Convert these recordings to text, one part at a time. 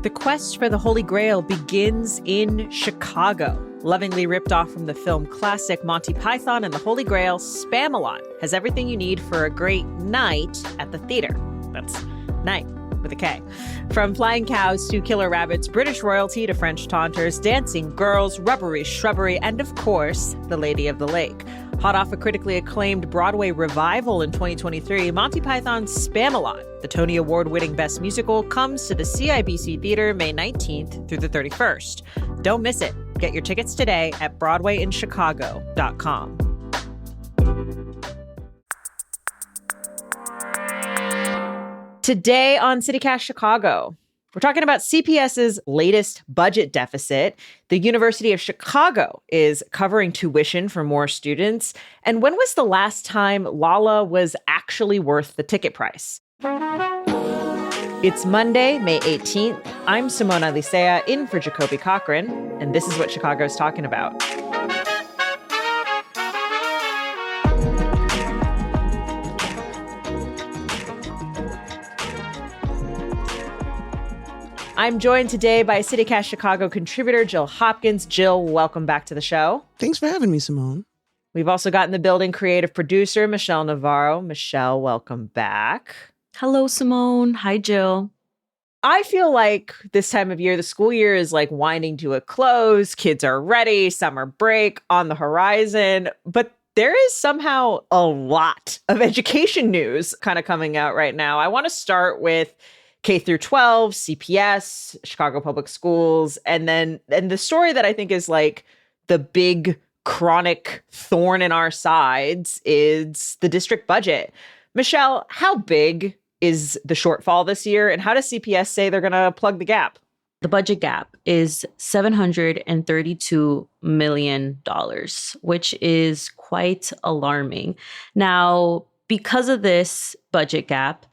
The quest for the Holy Grail begins in Chicago. Lovingly ripped off from the film classic Monty Python and the Holy Grail, Spamalot has everything you need for a great night at the theater. That's night with a K. From flying cows to killer rabbits, British royalty to French taunters, dancing girls, rubbery shrubbery, and of course, the Lady of the Lake. Hot off a critically acclaimed Broadway revival in 2023, Monty Python's Spamalot, the Tony Award-winning Best Musical, comes to the CIBC Theater May 19th through the 31st. Don't miss it. Get your tickets today at BroadwayInChicago.com. Today on CityCast Chicago, we're talking about CPS's latest budget deficit. The University of Chicago is covering tuition for more students. And when was the last time Lolla was actually worth the ticket price? It's Monday, May 18th. I'm Simona Licea, in for Jacoby Cochran, and this is what Chicago's talking about. I'm joined today by CityCast Chicago contributor Jill Hopkins. Jill, welcome back to the show. Thanks for having me, Simone. We've also got in the building creative producer Michelle Navarro. Michelle, welcome back. Hello, Simone. Hi, Jill. I feel like this time of year, the school year is like winding to a close. Kids are ready, summer break on the horizon, but there is somehow a lot of education news kind of coming out right now. I want to start with K through 12, CPS, Chicago Public Schools, and the story that I think is like the big chronic thorn in our sides is the district budget. Michelle, how big is the shortfall this year, and how does CPS say they're going to plug the gap? The budget gap is $732 million, which is quite alarming. Now, because of this budget gap,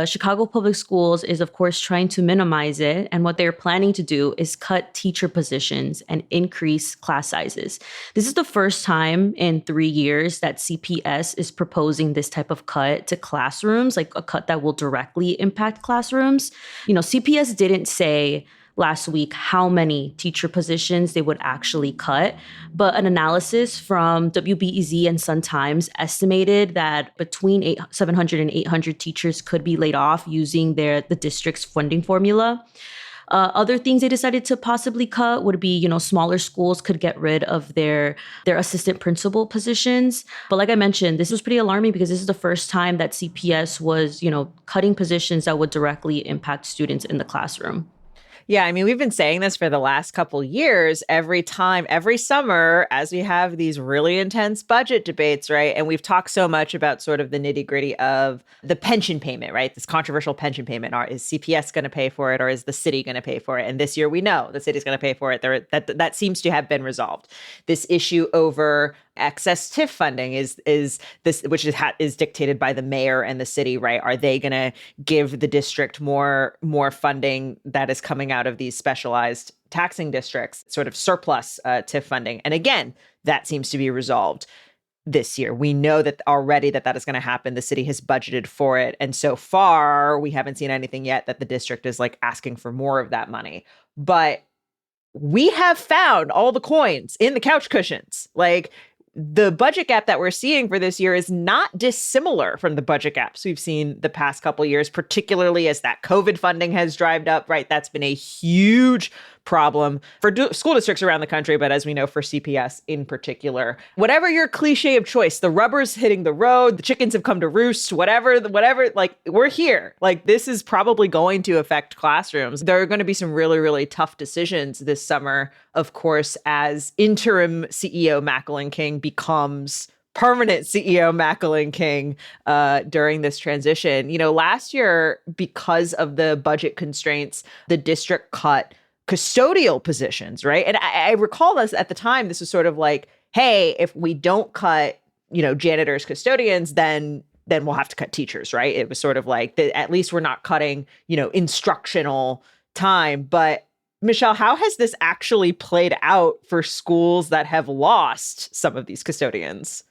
Chicago Public Schools is, of course, trying to minimize it. And what they're planning to do is cut teacher positions and increase class sizes. This is the first time in 3 years that CPS is proposing this type of cut to classrooms, like a cut that will directly impact classrooms. You know, CPS didn't say last week how many teacher positions they would actually cut, but an analysis from WBEZ and Sun-Times estimated that between 700 and 800 teachers could be laid off using the district's funding formula. Other things they decided to possibly cut would be, smaller schools could get rid of their assistant principal positions. But like I mentioned, this was pretty alarming because this is the first time that CPS was, cutting positions that would directly impact students in the classroom. Yeah, I mean, we've been saying this for the last couple years, every summer, as we have these really intense budget debates, right? And we've talked so much about sort of the nitty gritty of the pension payment, right? This controversial pension payment. Is CPS going to pay for it, or is the city going to pay for it? And this year we know the city's going to pay for it. That seems to have been resolved. This issue over excess TIF funding is this, which is dictated by the mayor and the city, right? Are they going to give the district more funding that is coming out of these specialized taxing districts, sort of surplus TIF funding? And again, that seems to be resolved this year. We know that already that is going to happen. The city has budgeted for it. And so far, we haven't seen anything yet that the district is like asking for more of that money. But we have found all the coins in the couch cushions. Like, the budget gap that we're seeing for this year is not dissimilar from the budget gaps we've seen the past couple of years, particularly as that COVID funding has dried up, right? That's been a huge problem for school districts around the country, but as we know, for CPS in particular. Whatever your cliche of choice, the rubber's hitting the road, the chickens have come to roost, whatever, like, we're here. Like, this is probably going to affect classrooms. There are going to be some really, really tough decisions this summer, of course, as interim CEO Mackling King becomes permanent CEO Mackling King during this transition. Last year, because of the budget constraints, the district cut custodial positions, right? And I recall this at the time, this was sort of like, hey, if we don't cut, janitors, custodians, then we'll have to cut teachers, right? It was sort of like, at least we're not cutting, instructional time. But Michelle, how has this actually played out for schools that have lost some of these custodians?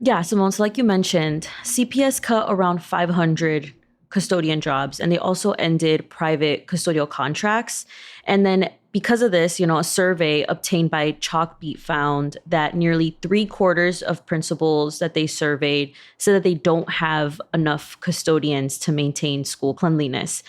Yeah, Simone, so like you mentioned, CPS cut around 500 custodian jobs, and they also ended private custodial contracts. And then because of this, a survey obtained by Chalkbeat found that nearly 3/4 of principals that they surveyed said that they don't have enough custodians to maintain school cleanliness.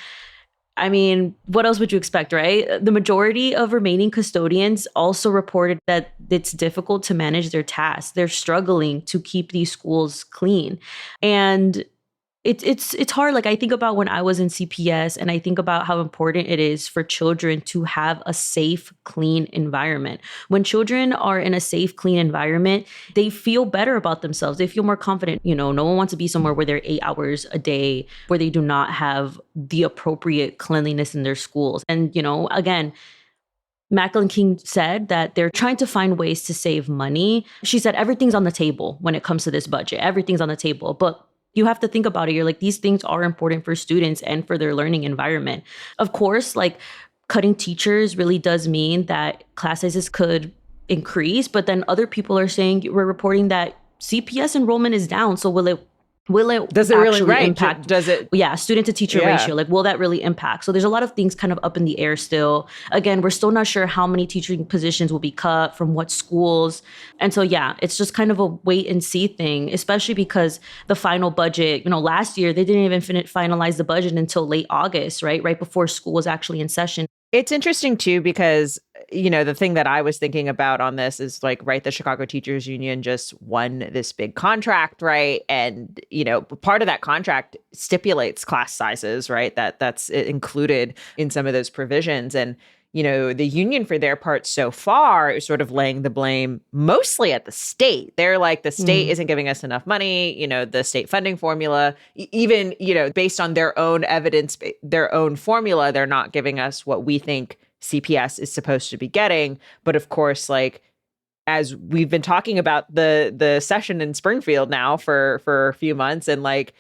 I mean, what else would you expect, right? The majority of remaining custodians also reported that it's difficult to manage their tasks. They're struggling to keep these schools clean. And it's hard. Like, I think about when I was in CPS, and I think about how important it is for children to have a safe, clean environment. When children are in a safe, clean environment, they feel better about themselves. They feel more confident. No one wants to be somewhere where they're 8 hours a day, where they do not have the appropriate cleanliness in their schools. And, again, Macklin King said that they're trying to find ways to save money. She said everything's on the table when it comes to this budget. Everything's on the table. But you have to think about it. You're like, these things are important for students and for their learning environment. Of course, like, cutting teachers really does mean that class sizes could increase, but then other people are saying, we're reporting that CPS enrollment is down. So will it Does it really, actually right? impact? Does it? Yeah, student to teacher ratio. Like, will that really impact? So there's a lot of things kind of up in the air still. Again, we're still not sure how many teaching positions will be cut from what schools. And so, yeah, it's just kind of a wait and see thing, especially because the final budget, last year, they didn't even finalize the budget until late August, right? Right before school was actually in session. It's interesting too, because, the thing that I was thinking about on this is like, right, the Chicago Teachers Union just won this big contract, right? And, part of that contract stipulates class sizes, right? That's included in some of those provisions. And, the union for their part so far is sort of laying the blame mostly at the state. They're like, the state isn't giving us enough money, the state funding formula, even, based on their own evidence, their own formula, they're not giving us what we think CPS is supposed to be getting. But of course, like, as we've been talking about the session in Springfield now for a few months, and like,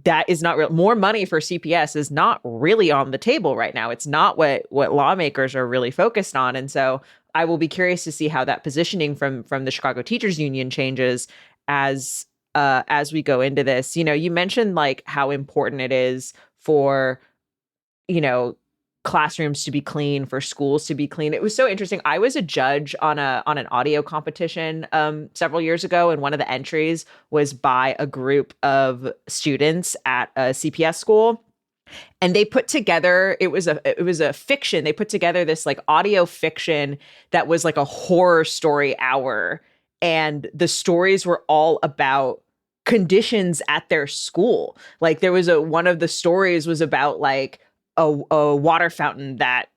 that is not real. More money for CPS is not really on the table right now. It's not what lawmakers are really focused on. And so I will be curious to see how that positioning from the Chicago Teachers Union changes as we go into this. You mentioned like how important it is for, classrooms to be clean, for schools to be clean. It was so interesting. I was a judge on an audio competition several years ago, and one of the entries was by a group of students at a CPS school. And they put together, it was a fiction. They put together this like audio fiction that was like a horror story hour. And the stories were all about conditions at their school. Like, there was one of the stories was about like a water fountain that,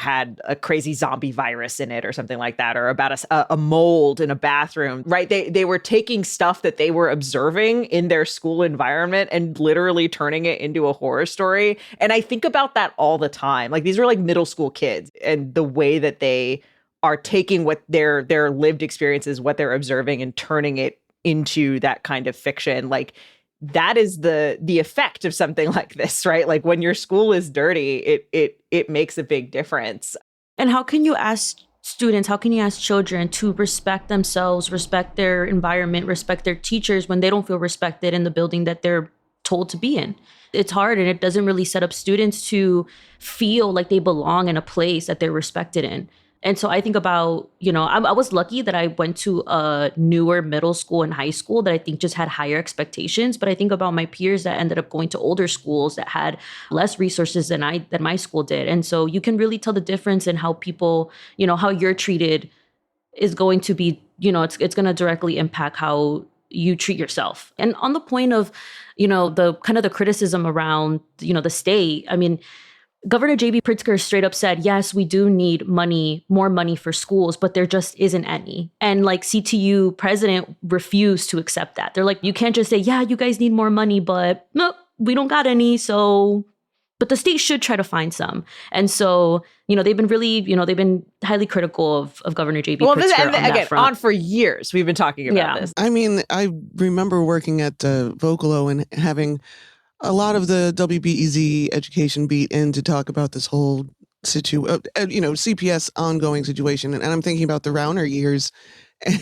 had a crazy zombie virus in it or something like that, or about a mold in a bathroom, right? They were taking stuff that they were observing in their school environment and literally turning it into a horror story. And I think about that all the time. Like, these were like middle school kids, and the way that they are taking what their lived experiences, what they're observing, and turning it into that kind of fiction. Like, that is the effect of something like this, right? Like, when your school is dirty, it makes a big difference. And how can you ask students, how can you ask children to respect themselves, respect their environment, respect their teachers when they don't feel respected in the building that they're told to be in? It's hard, and it doesn't really set up students to feel like they belong in a place that they're respected in. And so I think about, I was lucky that I went to a newer middle school and high school that I think just had higher expectations. But I think about my peers that ended up going to older schools that had less resources than my school did. And so you can really tell the difference in how people, how you're treated is going to be, it's going to directly impact how you treat yourself. And on the point of, the kind of the criticism around, the state, I mean, Governor J.B. Pritzker straight up said, yes, we do need more money for schools, but there just isn't any. And like, CTU president refused to accept that. They're like, you can't just say, yeah, you guys need more money, but nope, we don't got any. So, but the state should try to find some. And so, they've been really, they've been highly critical of Governor J.B. Pritzker on that front. On for years, we've been talking about this. I mean, I remember working at Vocalo and having a lot of the WBEZ education beat in to talk about this whole CPS ongoing situation. And I'm thinking about the Rauner years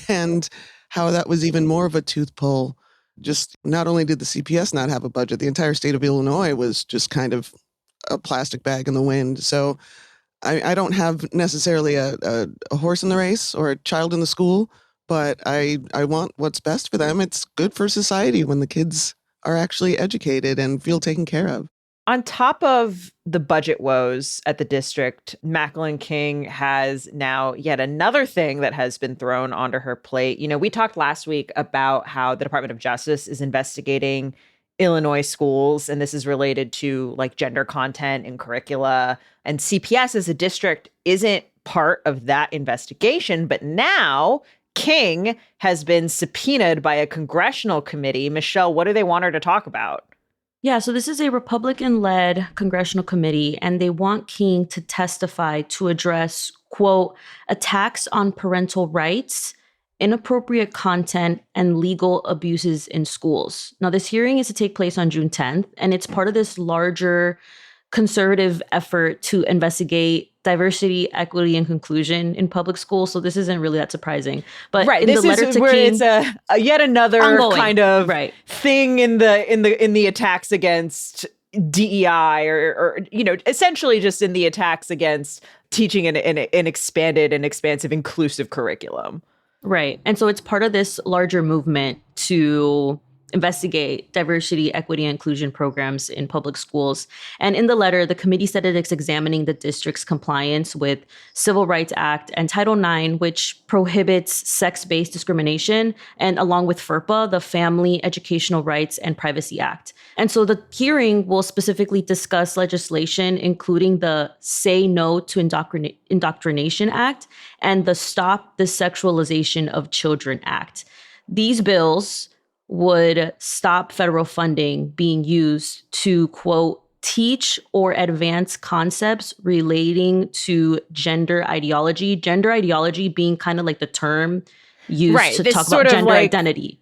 and how that was even more of a tooth pull just not only did the CPS not have a budget, the entire state of Illinois was just kind of a plastic bag in the wind. So I don't have necessarily a horse in the race or a child in the school, but I want what's best for them. It's good for society when the kids are actually educated and feel taken care of. On top of the budget woes at the district, Macklin King has now yet another thing that has been thrown onto her plate. You know, we talked last week about how the Department of Justice is investigating Illinois schools, and this is related to like gender content in curricula. And CPS as a district isn't part of that investigation, but now King has been subpoenaed by a congressional committee. Michelle, what do they want her to talk about? Yeah, so this is a Republican-led congressional committee, and they want King to testify to address, quote, attacks on parental rights, inappropriate content, and legal abuses in schools. Now, this hearing is to take place on June 10th, and it's part of this larger conservative effort to investigate diversity, equity, and inclusion in public schools. So this isn't really that surprising. But right, in this the letter is to where King, it's a yet another ongoing, kind of right, thing in the attacks against DEI, or you know, essentially just in the attacks against teaching an expanded and expansive inclusive curriculum. Right. And so it's part of this larger movement to investigate diversity, equity, and inclusion programs in public schools. And in the letter, the committee said that it's examining the district's compliance with Civil Rights Act and Title IX, which prohibits sex-based discrimination, and along with FERPA, the Family Educational Rights and Privacy Act. And so the hearing will specifically discuss legislation, including the Say No to Indoctrination Act and the Stop the Sexualization of Children Act. These bills would stop federal funding being used to, quote, teach or advance concepts relating to gender ideology being kind of like the term used to talk about gender identity.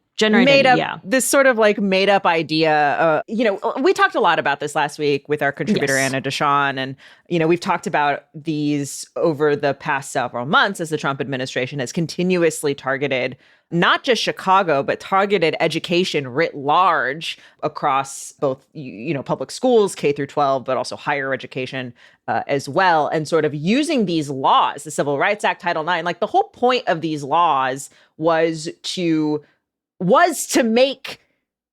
This sort of like made up idea. You know, we talked a lot about this last week with our contributor, Anna Deshawn. And, you know, we've talked about these over the past several months as the Trump administration has continuously targeted not just Chicago, but targeted education writ large across both, you know, public schools, K through 12, but also higher education as well. And sort of using these laws, the Civil Rights Act, Title IX, like the whole point of these laws was to make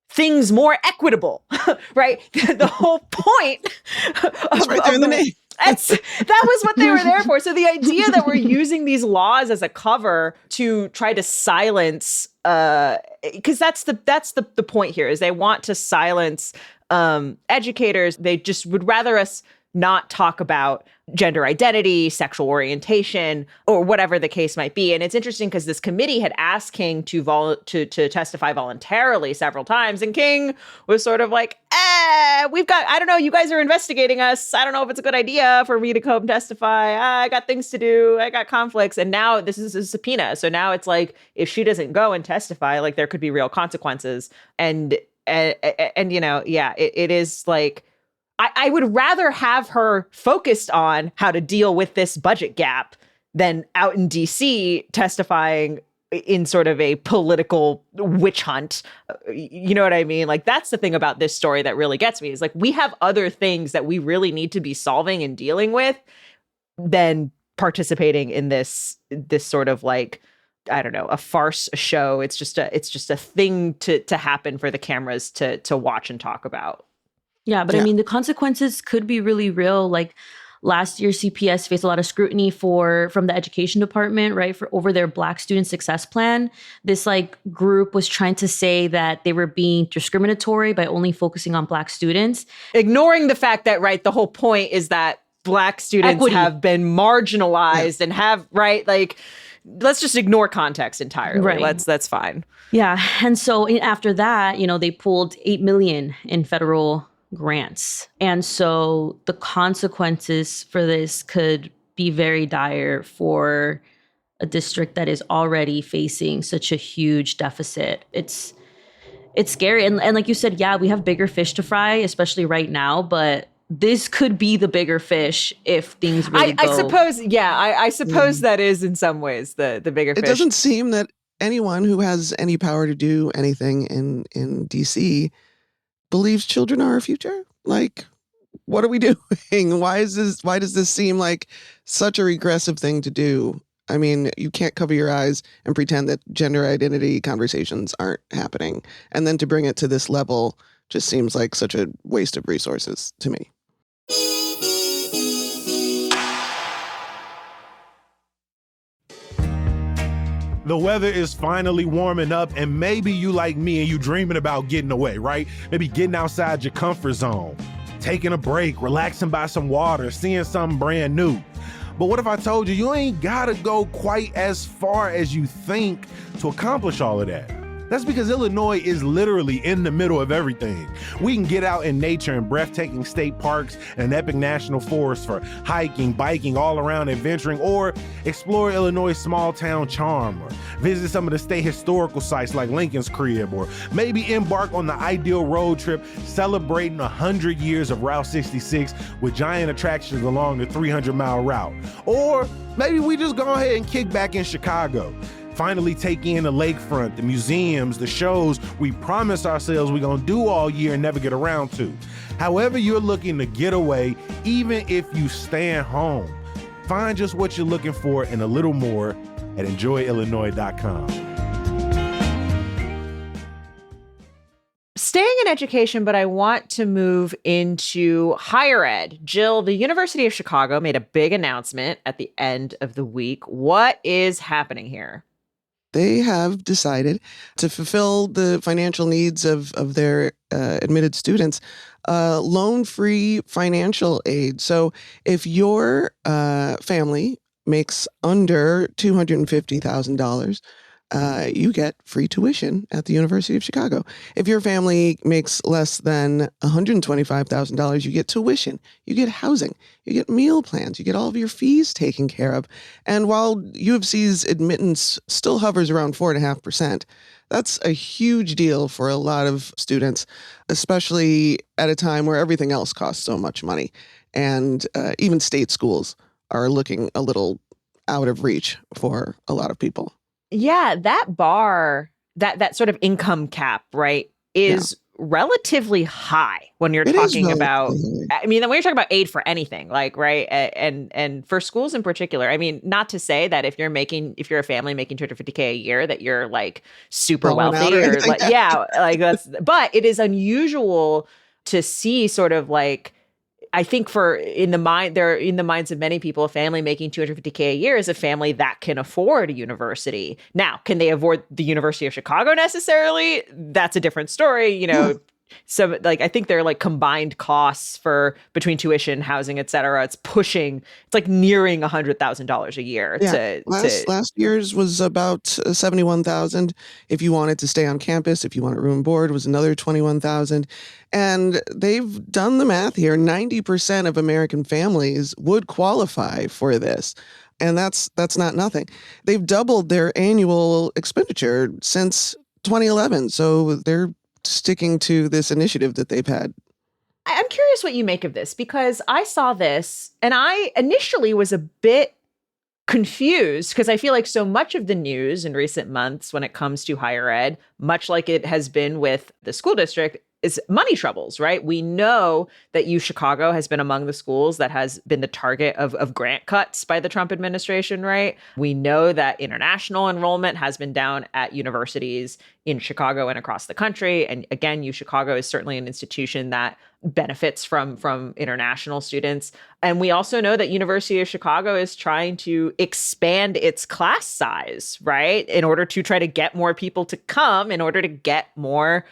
things more equitable, right? The whole point. It's right there in the name. That was what they were there for. So the idea that we're using these laws as a cover to try to silence, because that's the point here, is they want to silence educators. They just would rather us not talk about gender identity, sexual orientation, or whatever the case might be. And it's interesting because this committee had asked King to testify voluntarily several times. And King was sort of like, I don't know, you guys are investigating us. I don't know if it's a good idea for me to come testify. I got things to do. I got conflicts. And now this is a subpoena. So now it's like, if she doesn't go and testify, like there could be real consequences. And you know, yeah, it is like, I would rather have her focused on how to deal with this budget gap than out in DC testifying in sort of a political witch hunt. You know what I mean? Like, that's the thing about this story that really gets me, is like, we have other things that we really need to be solving and dealing with than participating in this sort of like, I don't know, a farce, a show. It's just a thing to happen for the cameras to watch and talk about. Yeah, but I mean, the consequences could be really real. Like last year, CPS faced a lot of scrutiny from the education department, right, over their Black Student Success Plan. This like group was trying to say that they were being discriminatory by only focusing on Black students, ignoring the fact that, right, the whole point is that Black students have been marginalized and have, right, like, let's just ignore context entirely. Right. That's fine. Yeah, and so after that, you know, they pulled $8 million in federal grants. And so the consequences for this could be very dire for a district that is already facing such a huge deficit. It's scary. And like you said, yeah, we have bigger fish to fry, especially right now, but this could be the bigger fish if things really go. I suppose, yeah, I suppose that is in some ways the bigger fish. It doesn't seem that anyone who has any power to do anything in DC believes children are our future. Like, what are we doing? Why does this seem like such a regressive thing to do? I mean, you can't cover your eyes and pretend that gender identity conversations aren't happening. And then to bring it to this level just seems like such a waste of resources to me. The weather is finally warming up, and maybe you like me and you dreaming about getting away, right? Maybe getting outside your comfort zone, taking a break, relaxing by some water, seeing something brand new. But what if I told you you ain't gotta go quite as far as you think to accomplish all of that? That's because Illinois is literally in the middle of everything. We can get out in nature in breathtaking state parks and an epic national forest for hiking, biking, all around adventuring, or explore Illinois' small town charm, or visit some of the state historical sites like Lincoln's Crib, or maybe embark on the ideal road trip celebrating 100 years of Route 66 with giant attractions along the 300-mile route. Or maybe we just go ahead and kick back in Chicago. Finally take in the lakefront, the museums, the shows we promised ourselves we're gonna do all year and never get around to. However you're looking to get away, even if you stay at home, find just what you're looking for and a little more at enjoyillinois.com. Staying in education, but I want to move into higher ed. Jill, the University of Chicago made a big announcement at the end of the week. What is happening here? They have decided to fulfill the financial needs of their admitted students, loan-free financial aid. So if your family makes under $250,000, you get free tuition at the University of Chicago. If your family makes less than $125,000, you get tuition, you get housing, you get meal plans, you get all of your fees taken care of. And while U of C's admittance still hovers around 4.5%, that's a huge deal for a lot of students, especially at a time where everything else costs so much money. And even state schools are looking a little out of reach for a lot of people. Yeah, that bar, that sort of income cap, right, is relatively high when you're talking about, I mean, when you're talking about aid for anything, like, right, and for schools in particular. I mean, not to say that if you're a family making $250K a year, that you're like super wealthy or like, yeah, like that's, but it is unusual to see sort of like, I think in the minds of many people, a family making $250K a year is a family that can afford a university. Now, can they afford the University of Chicago necessarily? That's a different story, you know. So like, I think they're like combined costs for between tuition, housing, et cetera. It's like nearing $100,000 a year. Yeah. Last year's was about $71,000. If you wanted to stay on campus, if you wanted room and board, was another $21,000. And they've done the math here. 90% of American families would qualify for this. And that's not nothing. They've doubled their annual expenditure since 2011. So they're sticking to this initiative that they've had. I'm curious what you make of this, because I saw this and I initially was a bit confused because I feel like so much of the news in recent months when it comes to higher ed, much like it has been with the school district, is money troubles, right? We know that UChicago has been among the schools that has been the target of grant cuts by the Trump administration, right? We know that international enrollment has been down at universities in Chicago and across the country. And again, UChicago is certainly an institution that benefits from international students. And we also know that University of Chicago is trying to expand its class size, right? In order to try to get more people to come, in order to get more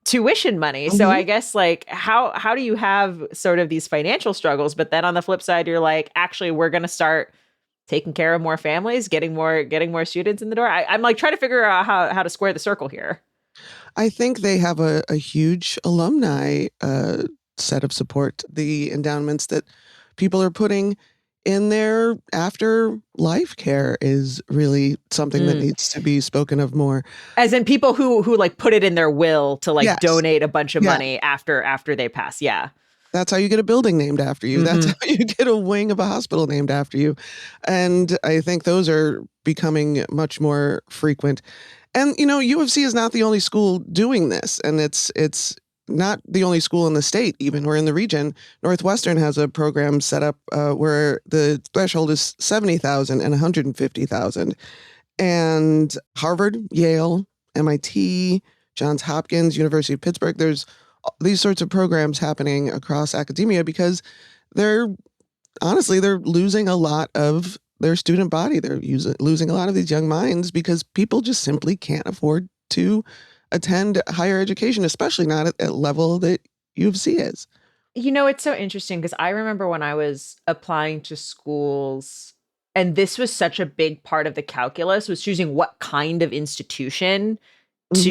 tuition money. Mm-hmm. So I guess like how do you have sort of these financial struggles, but then on the flip side, you're like, actually, we're going to start taking care of more families, getting more students in the door. I'm like trying to figure out how to square the circle here. I think they have a huge alumni set of support. The endowments that people are putting in their after-life care is really something that needs to be spoken of more. As in people who like put it in their will to like donate a bunch of money after they pass. Yeah. That's how you get a building named after you. That's Mhm. how you get a wing of a hospital named after you. And I think those are becoming much more frequent. And U of C is not the only school doing this, and it's not the only school in the state, even or in the region. Northwestern has a program set up where the threshold is 70,000 and 150,000, and Harvard, Yale, MIT, Johns Hopkins, University of Pittsburgh. There's these sorts of programs happening across academia because they're honestly, they're losing a lot of their student body. They're losing a lot of these young minds because people just simply can't afford to attend higher education, especially not at a level that U of C is. It's so interesting because I remember when I was applying to schools, and this was such a big part of the calculus, was choosing what kind of institution Hmm.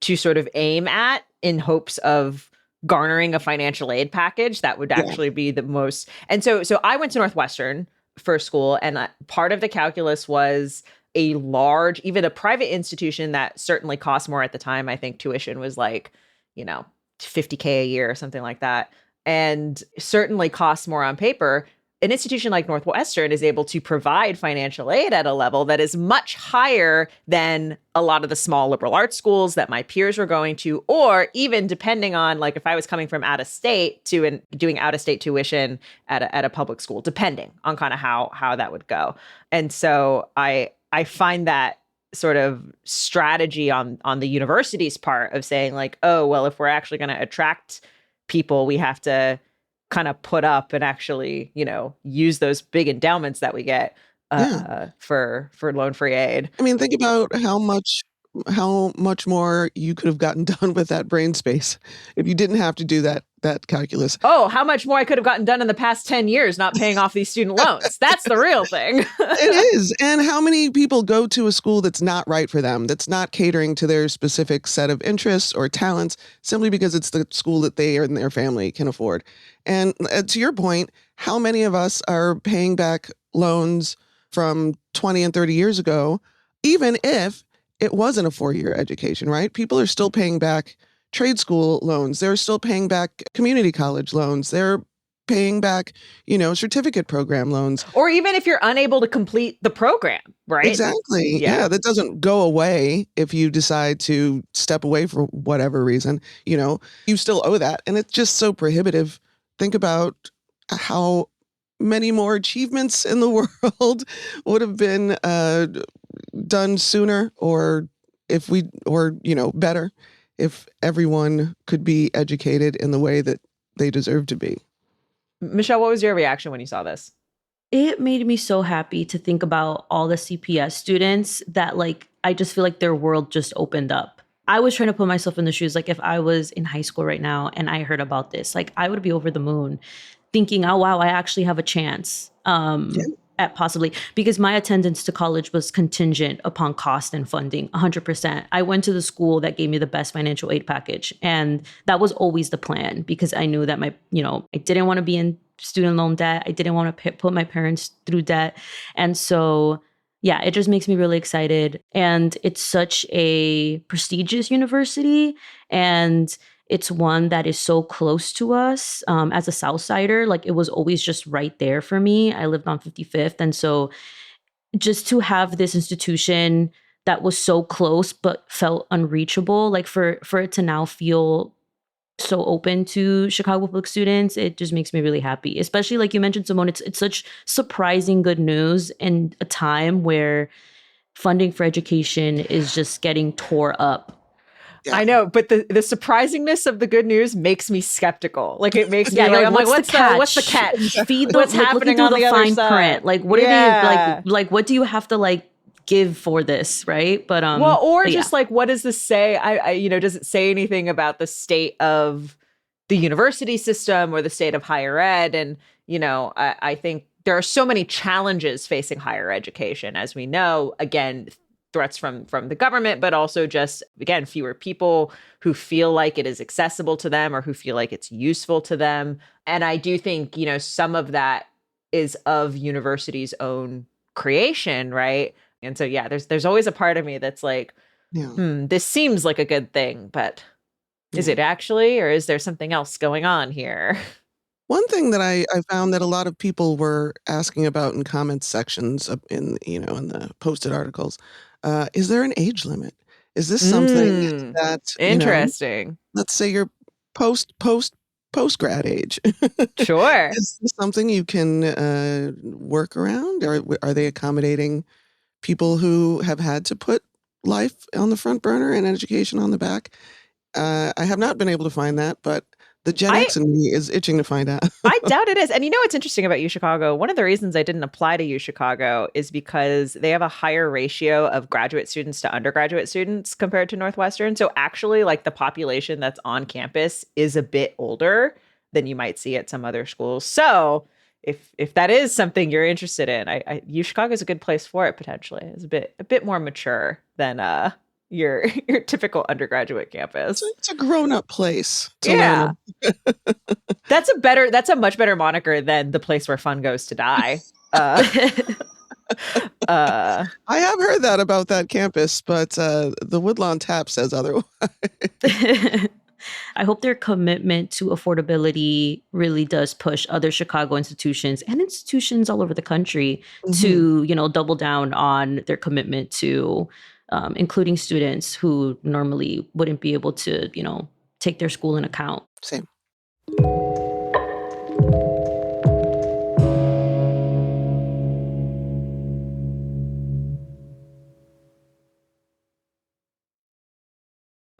to sort of aim at in hopes of garnering a financial aid package that would Yeah. actually be the most. And so I went to Northwestern for school, and part of the calculus was a large, even a private institution that certainly cost more at the time. I think tuition was like, you know, 50K a year or something like that, and certainly costs more on paper. An institution like Northwestern is able to provide financial aid at a level that is much higher than a lot of the small liberal arts schools that my peers were going to, or even depending on, like, if I was coming from out of state to and doing out of state tuition at a public school, depending on kind of how that would go. And so I find that sort of strategy on the university's part of saying, like, oh, well, if we're actually going to attract people, we have to kind of put up and actually, use those big endowments that we get Yeah. for loan free aid. I mean, think about how much more you could have gotten done with that brain space if you didn't have to do that calculus. Oh, how much more I could have gotten done in the past 10 years not paying off these student loans. That's the real thing. It is. And how many people go to a school that's not right for them, that's not catering to their specific set of interests or talents, simply because it's the school that they and their family can afford? And to your point, how many of us are paying back loans from 20 and 30 years ago, even if it wasn't a 4-year education, right? People are still paying back trade school loans. They're still paying back community college loans. They're paying back, certificate program loans. Or even if you're unable to complete the program, right? Exactly. Yeah, that doesn't go away if you decide to step away for whatever reason. You still owe that. And it's just so prohibitive. Think about how many more achievements in the world would have been done sooner, or better if everyone could be educated in the way that they deserve to be. Michelle, what was your reaction when you saw this? It made me so happy to think about all the CPS students that, like, I just feel like their world just opened up. I was trying to put myself in the shoes. Like, if I was in high school right now and I heard about this, like, I would be over the moon thinking, oh, wow, I actually have a chance at possibly, because my attendance to college was contingent upon cost and funding, 100%. I went to the school that gave me the best financial aid package. And that was always the plan, because I knew that I didn't want to be in student loan debt. I didn't want to put my parents through debt. And so, yeah, it just makes me really excited. And it's such a prestigious university. And it's one that is so close to us. As a Southsider, like, it was always just right there for me. I lived on 55th. And so just to have this institution that was so close but felt unreachable, like for it to now feel so open to Chicago public students, it just makes me really happy. Especially, like you mentioned, Simone, it's such surprising good news in a time where funding for education is just getting tore up. Yeah. I know, but the surprisingness of the good news makes me skeptical. Like, it makes me like, I'm like, what's the catch? catch? Feed What's like, happening looking on through the other fine side? print? Like, what are they like? What do you have to like give for this, right? But well, or but just like, what does this say? Does it say anything about the state of the university system or the state of higher ed? And I think there are so many challenges facing higher education, as we know. Again, threats from the government, but also just, again, fewer people who feel like it is accessible to them or who feel like it's useful to them. And I do think, some of that is of university's own creation, right? And so, yeah, there's always a part of me that's like, Yeah. this seems like a good thing, but Is Yeah. it actually, or is there something else going on here? One thing that I found that a lot of people were asking about in comments sections in in the posted articles, is there an age limit? Is this something Mm, that, interesting. let's say you're post grad age. Sure. Is this something you can work around? Or are they accommodating people who have had to put life on the front burner and education on the back? I have not been able to find that, but the Gen I X in me is itching to find out. I doubt it is. And you know what's interesting about UChicago? One of the reasons I didn't apply to UChicago is because they have a higher ratio of graduate students to undergraduate students compared to Northwestern. So actually, like the population that's on campus is a bit older than you might see at some other schools. So if that is something you're interested in, UChicago is a good place for it potentially. It's a bit more mature than your your typical undergraduate campus. It's a grown-up place to Yeah. learn. That's a much better moniker than the place where fun goes to die. Uh, uh, I have heard that about that campus, but the Woodlawn Tap says otherwise. I hope their commitment to affordability really does push other Chicago institutions and institutions all over the country to, double down on their commitment to including students who normally wouldn't be able to, take their school in account. Same.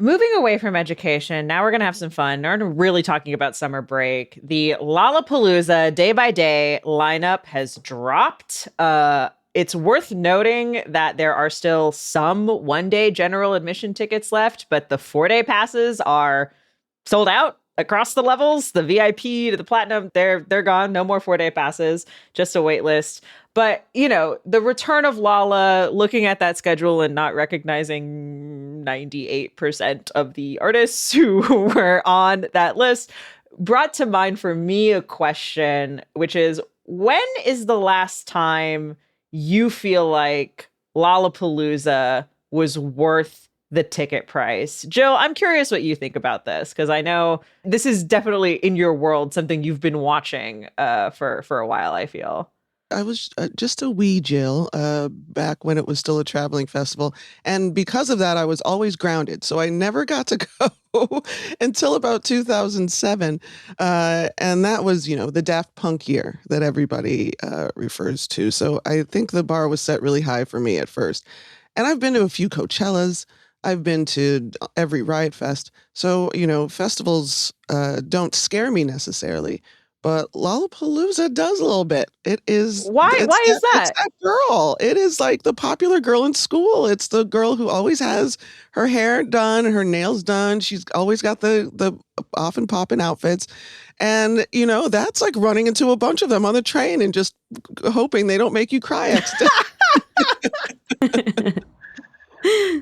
Moving away from education, now we're going to have some fun. We're really talking about summer break. The Lollapalooza Day by Day lineup has dropped. It's worth noting that there are still some one-day general admission tickets left, but the 4-day passes are sold out across the levels. The VIP to the platinum, they're gone. No more 4-day passes, just a wait list. But, the return of Lolla, looking at that schedule and not recognizing 98% of the artists who were on that list, brought to mind for me a question, which is, when is the last time you feel like Lollapalooza was worth the ticket price? Jill, I'm curious what you think about this, because I know this is definitely in your world something you've been watching for a while, I feel. I was just a wee Jill back when it was still a traveling festival. And because of that, I was always grounded. So I never got to go until about 2007. And that was, the Daft Punk year that everybody refers to. So I think the bar was set really high for me at first. And I've been to a few Coachellas. I've been to every Riot Fest. So, festivals don't scare me necessarily. But Lollapalooza does a little bit. It is Why is that? It's that girl. It is like the popular girl in school. It's the girl who always has her hair done and her nails done. She's always got the often poppin' outfits. And, that's like running into a bunch of them on the train and just hoping they don't make you cry accidentally.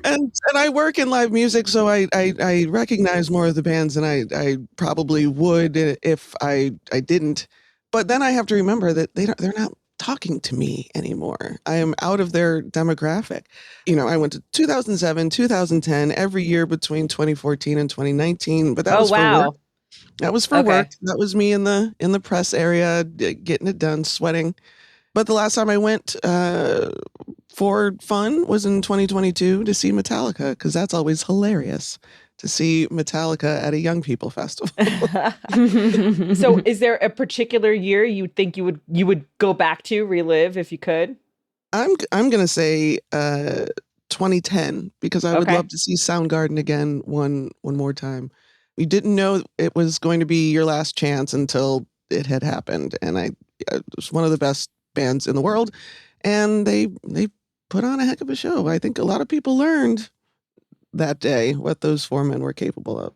And I work in live music, so I recognize more of the bands than I probably would if I didn't. But then I have to remember that they're not talking to me anymore. I am out of their demographic. I went to 2007, 2010, every year between 2014 and 2019. But that was for work. That was for work. That was me in the press area, getting it done, sweating. But the last time I went for fun was in 2022 to see Metallica, because that's always hilarious to see Metallica at a young people festival. So is there a particular year you think you would go back to, relive if you could? I'm going to say 2010, because I would love to see Soundgarden again one more time. We didn't know it was going to be your last chance until it had happened, and it was one of the best bands in the world, and they put on a heck of a show. I think a lot of people learned that day what those four men were capable of.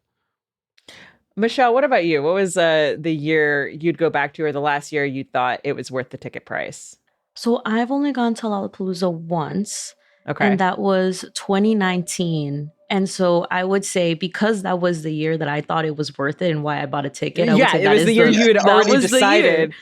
Michelle, what about you? What was the year you'd go back to, or the last year you thought it was worth the ticket price? So I've only gone to Lollapalooza once, Okay. and that was 2019. And so I would say, because that was the year that I thought it was worth it and why I bought a ticket, I would say it was the year you had already decided.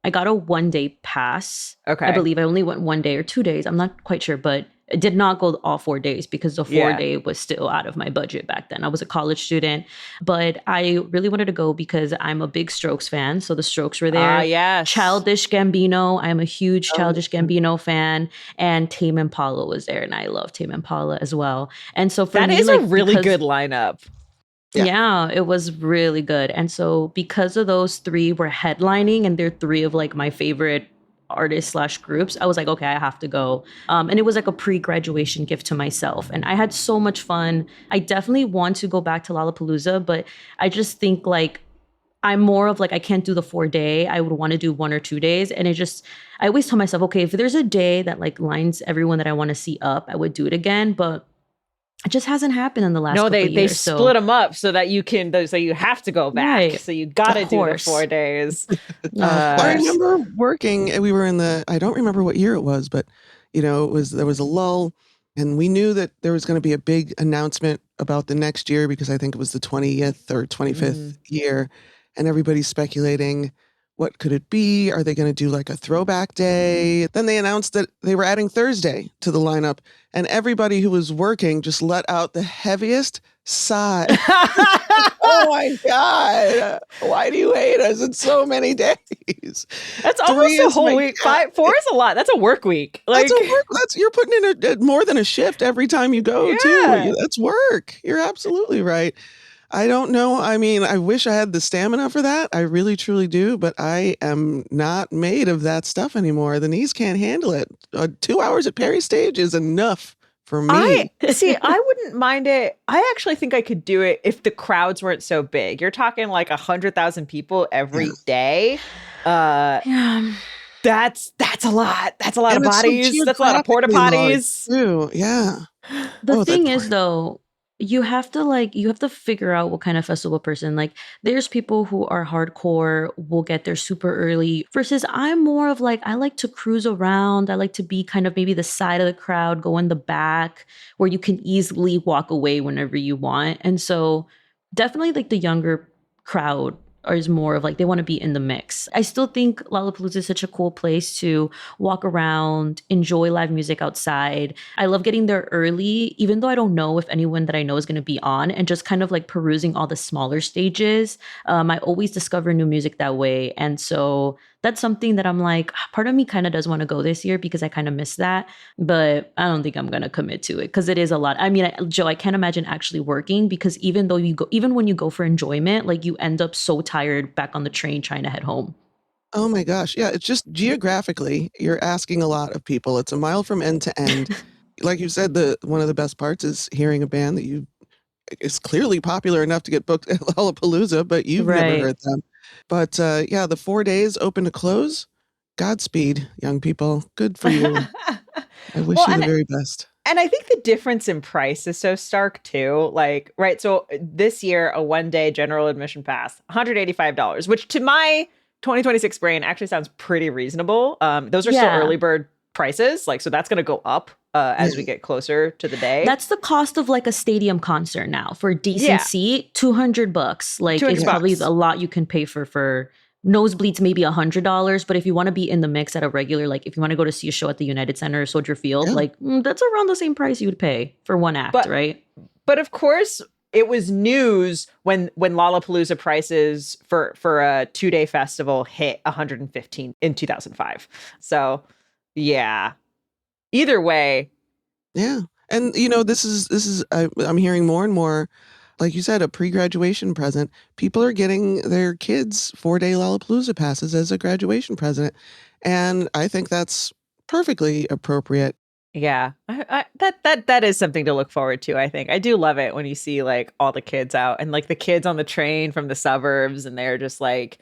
I got a 1-day pass. Okay. I believe I only went 1 day or 2 days. I'm not quite sure, but I did not go all 4 days because the Yeah. 4 day was still out of my budget back then. I was a college student, but I really wanted to go because I'm a big Strokes fan. So the Strokes were there. Yes. Childish Gambino. I'm a huge Oh, Childish Gambino fan. And Tame Impala was there. And I love Tame Impala as well. And so for That me, is like, a really because- good lineup. Yeah, it was really good. And so because of those three were headlining and they're three of like my favorite artists/groups, I was like, okay, I have to go. And it was like a pre-graduation gift to myself. And I had so much fun. I definitely want to go back to Lollapalooza, but I just think like I'm more of like, I can't do the 4 day. I would want to do 1 or 2 days. And I always tell myself, okay, if there's a day that like lines everyone that I want to see up, I would do it again. But it just hasn't happened in the last No, couple they years. split them up so that you can, so you have to go back. Right. So you got to Of do the course. 4 days. No, of I course. remember working, and we were I don't remember what year it was, but there was a lull, and we knew that there was going to be a big announcement about the next year because I think it was the 20th or 25th year, and everybody's speculating, what could it be? Are they going to do like a throwback day? Then they announced that they were adding Thursday to the lineup, and everybody who was working just let out the heaviest sigh. Oh my God. Why do you hate us in so many days? That's 3 almost a is whole my week. God. 4 is a lot. That's a work week. Like, You're putting in more than a shift every time you go Yeah. too. That's work. You're absolutely right. I don't know. I mean, I wish I had the stamina for that. I really, truly do. But I am not made of that stuff anymore. The knees can't handle it. 2 hours at Perry Stage is enough for me. I wouldn't mind it. I actually think I could do it if the crowds weren't so big. You're talking like 100,000 people every day. Yeah. That's a lot. That's a lot And of it's so bodies. That's a lot of porta geographically large, potties. too. Yeah. The Oh, thing that's is though, you have to figure out what kind of festival person. Like there's people who are hardcore, will get there super early versus I'm more of like, I like to cruise around. I like to be kind of maybe the side of the crowd, go in the back where you can easily walk away whenever you want. And so definitely like the younger crowd is more of like they want to be in the mix. I still think Lollapalooza is such a cool place to walk around, enjoy live music outside. I love getting there early, even though I don't know if anyone that I know is going to be on, and just kind of like perusing all the smaller stages. I always discover new music that way. And so that's something that I'm like, part of me kind of does want to go this year because I kind of miss that, but I don't think I'm going to commit to it because it is a lot. I mean, Joe, I can't imagine actually working because even when you go for enjoyment, like you end up so tired back on the train trying to head home. Oh my gosh. Yeah, it's just geographically, you're asking a lot of people. It's a mile from end to end. Like you said, one of the best parts is hearing a band that is clearly popular enough to get booked at Lollapalooza, but you've never Right. heard them. But yeah, the 4 days open to close. Godspeed, young people. Good for you. I wish Well, you the very best. And I think the difference in price is so stark too. Like, right. So this year, a 1-day general admission pass, $185, which to my 2026 brain actually sounds pretty reasonable. Those are still Yeah. early bird prices. Like, so that's going to go up as we get closer to the day. That's the cost of like a stadium concert now for a decent Yeah. seat, $200. Like it's $200. probably a lot you can pay for nosebleeds, maybe $100. But if you want to be in the mix at a regular, like if you want to go to see a show at the United Center or Soldier Field, Yeah. like that's around the same price you would pay for one act, But- right? But of course, it was news when Lollapalooza prices for a 2-day festival hit $115 in 2005. So, yeah. Either way, Yeah. And this is I'm hearing more and more, like you said, a pre-graduation present. People are getting their kids 4-day Lollapalooza passes as a graduation present. And I think that's perfectly appropriate. yeah, that is something to look forward to. I think I do love it when you see like all the kids out and like the kids on the train from the suburbs, and they're just like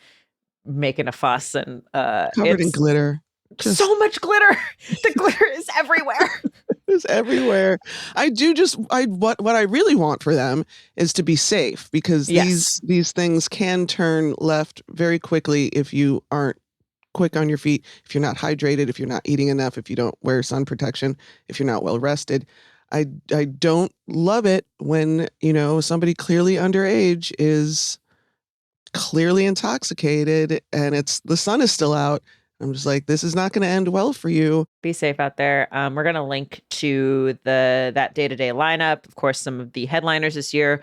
making a fuss and Covered in it's glitter. Just so much glitter. The glitter is everywhere. is everywhere. What I really want for them is to be safe because Yes. these things can turn left very quickly if you aren't quick on your feet, if you're not hydrated, if you're not eating enough, if you don't wear sun protection, if you're not well rested. I don't love it when, somebody clearly underage is clearly intoxicated and the sun is still out. I'm just like, this is not going to end well for you. Be safe out there. We're going to link to that day-to-day lineup. Of course, some of the headliners this year,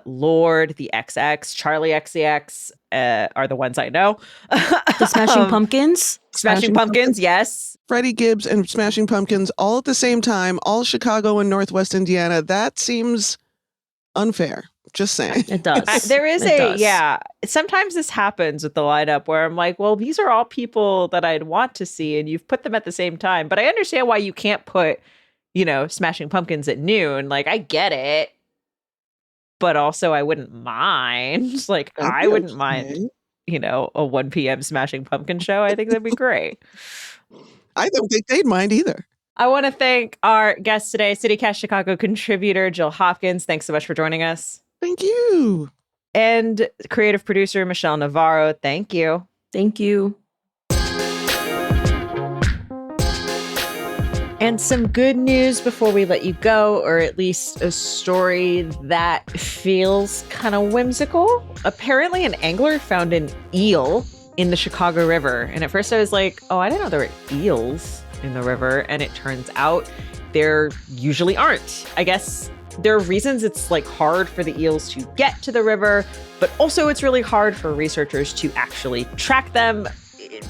Lorde, the XX, Charlie XCX are the ones I know. The Smashing Pumpkins? Smashing Pumpkins, yes. Freddie Gibbs and Smashing Pumpkins all at the same time, all Chicago and Northwest Indiana. That seems unfair. Just saying. It does. Sometimes this happens with the lineup where I'm like, well, these are all people that I'd want to see, and you've put them at the same time. But I understand why you can't put, Smashing Pumpkins at noon. Like, I get it. But also, I wouldn't mind. Like, I wouldn't mind, a 1 p.m. Smashing Pumpkin show. I think that'd be great. I don't think they'd mind either. I want to thank our guest today, CityCast Chicago contributor Jill Hopkins. Thanks so much for joining us. Thank you. And creative producer Michelle Navarro. Thank you. Thank you. And some good news before we let you go, or at least a story that feels kind of whimsical. Apparently, an angler found an eel in the Chicago River. And at first I was like, oh, I didn't know there were eels in the river. And it turns out there usually aren't. I guess there are reasons it's like hard for the eels to get to the river, but also it's really hard for researchers to actually track them.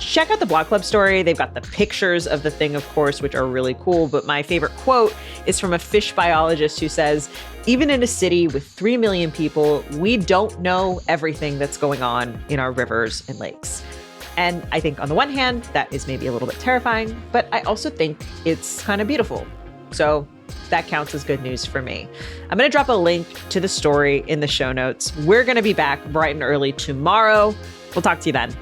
Check out the Blog Club story. They've got the pictures of the thing, of course, which are really cool. But my favorite quote is from a fish biologist who says, even in a city with 3 million people, we don't know everything that's going on in our rivers and lakes. And I think on the one hand, that is maybe a little bit terrifying, but I also think it's kind of beautiful. So that counts as good news for me. I'm going to drop a link to the story in the show notes. We're going to be back bright and early tomorrow. We'll talk to you then.